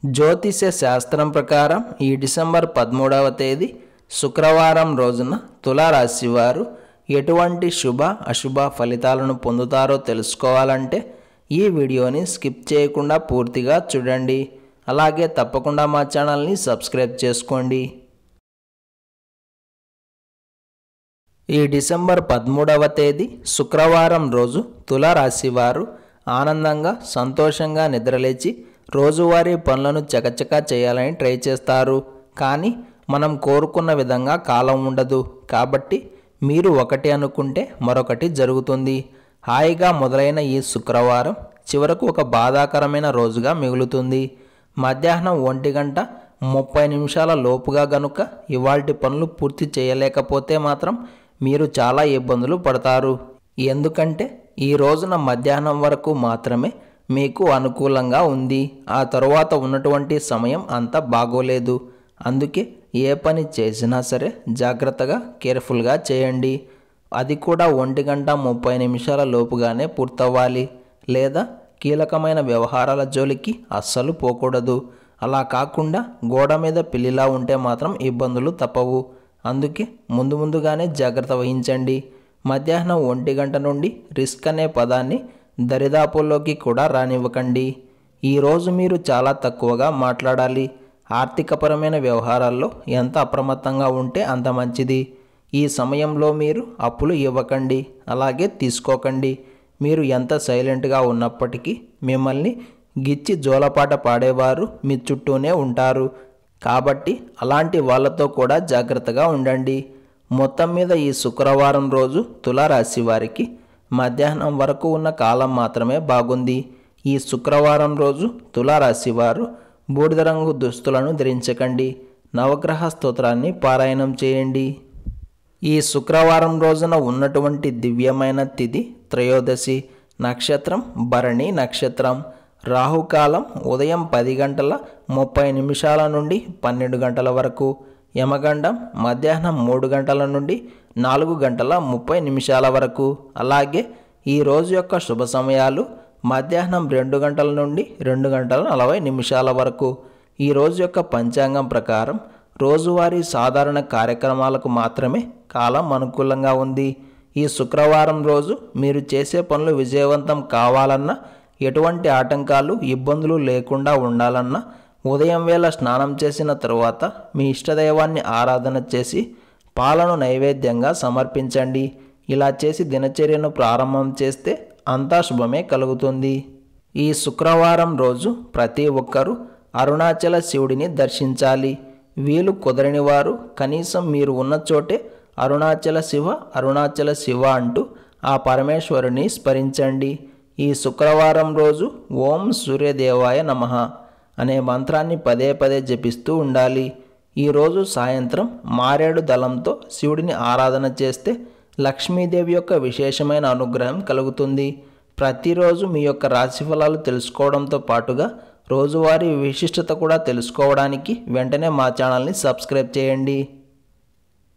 జ్యోతిష్య శాస్త్రం ప్రకారం ఈ డిసెంబర్ 13వ తేదీ శుక్రవారం రోజున తులారాశి వారు ఎటువంటి శుభ అశుభ ఫలితాలను పొందుతారో తెలుసుకోవాలంటే ఈ వీడియోని స్కిప్ చేయకుండా పూర్తిగా చూడండి. అలాగే తప్పకుండా మా ఛానల్ని సబ్స్క్రైబ్ చేసుకోండి. ఈ డిసెంబర్ 13వ తేదీ శుక్రవారం రోజు తులారాశి వారు ఆనందంగా సంతోషంగా నిద్రలేచి రోజువారీ పనులను చకచకా చేయాలని ట్రై చేస్తారు. కానీ మనం కోరుకున్న విధంగా కాలం ఉండదు. కాబట్టి మీరు ఒకటి అనుకుంటే మరొకటి జరుగుతుంది. హాయిగా మొదలైన ఈ శుక్రవారం చివరకు ఒక బాధాకరమైన రోజుగా మిగులుతుంది. మధ్యాహ్నం 1:30 లోపుగా గనుక ఇవాల్టి పనులు పూర్తి చేయలేకపోతే మాత్రం మీరు చాలా ఇబ్బందులు పడతారు. ఎందుకంటే ఈ రోజున మధ్యాహ్నం వరకు మాత్రమే మీకు అనుకూలంగా ఉంది. ఆ తరువాత ఉన్నటువంటి సమయం అంత బాగోలేదు. అందుకే ఏ పని చేసినా సరే జాగ్రత్తగా కేర్ఫుల్గా చేయండి. అది కూడా 1:30 లోపుగానే పూర్తవ్వాలి. లేదా కీలకమైన వ్యవహారాల జోలికి అస్సలు పోకూడదు. అలా కాకుండా గోడ మీద పిల్లిలా ఉంటే మాత్రం ఇబ్బందులు తప్పవు. అందుకే ముందుగానే జాగ్రత్త వహించండి. మధ్యాహ్నం 1 నుండి రిస్క్ అనే పదాన్ని దరిదాపుల్లోకి కూడా రానివ్వకండి. ఈరోజు మీరు చాలా తక్కువగా మాట్లాడాలి. ఆర్థికపరమైన వ్యవహారాల్లో ఎంత అప్రమత్తంగా ఉంటే అంత మంచిది. ఈ సమయంలో మీరు అప్పులు ఇవ్వకండి, అలాగే తీసుకోకండి. మీరు ఎంత సైలెంట్గా ఉన్నప్పటికీ మిమ్మల్ని గిచ్చి జోలపాట పాడేవారు మీ చుట్టూనే ఉంటారు. కాబట్టి అలాంటి వాళ్ళతో కూడా జాగ్రత్తగా ఉండండి. మొత్తం మీద ఈ శుక్రవారం రోజు తులారాశి వారికి మధ్యాహ్నం వరకు ఉన్న కాలం మాత్రమే బాగుంది. ఈ శుక్రవారం రోజు తులారాశి వారు బూడిద రంగు దుస్తులను ధరించకండి. నవగ్రహ స్తోత్రాన్ని పారాయణం చేయండి. ఈ శుక్రవారం రోజున ఉన్నటువంటి దివ్యమైన తిథి త్రయోదశి. నక్షత్రం భరణి నక్షత్రం. రాహుకాలం ఉదయం 10:30 నుండి 12 వరకు. యమగండం మధ్యాహ్నం 3 నుండి 4:30 వరకు. అలాగే ఈ రోజు యొక్క శుభ సమయాలు మధ్యాహ్నం 2 నుండి 2:40 వరకు. ఈ రోజు యొక్క పంచాంగం ప్రకారం రోజువారీ సాధారణ కార్యక్రమాలకు మాత్రమే కాలం అనుకూలంగా ఉంది. ఈ శుక్రవారం రోజు మీరు చేసే పనులు విజయవంతం కావాలన్నా, ఎటువంటి ఆటంకాలు ఇబ్బందులు లేకుండా ఉండాలన్నా ఉదయం వేళ స్నానం చేసిన తరువాత మీ ఇష్టదైవాన్ని ఆరాధన చేసి పాలను నైవేద్యంగా సమర్పించండి. ఇలా చేసి దినచర్యను ప్రారంభం చేస్తే అంతా శుభమే కలుగుతుంది. ఈ శుక్రవారం రోజు ప్రతి ఒక్కరూ అరుణాచల శివుడిని దర్శించాలి. వీలు కుదరని వారు కనీసం మీరు ఉన్న చోటే అరుణాచల శివ అంటూ ఆ పరమేశ్వరుని స్మరించండి. ఈ శుక్రవారం రోజు ఓం సూర్యదేవాయ నమః అనే మంత్రాన్ని పదే జపిస్తూ ఉండాలి. ఈరోజు సాయంత్రం మారేడు దళంతో శివుడిని ఆరాధన చేస్తే లక్ష్మీదేవి యొక్క విశేషమైన అనుగ్రహం కలుగుతుంది. ప్రతిరోజు మీ యొక్క రాశిఫలాలు తెలుసుకోవడంతో పాటుగా రోజువారీ విశిష్టత కూడా తెలుసుకోవడానికి వెంటనే మా ఛానల్ని సబ్స్క్రైబ్ చేయండి.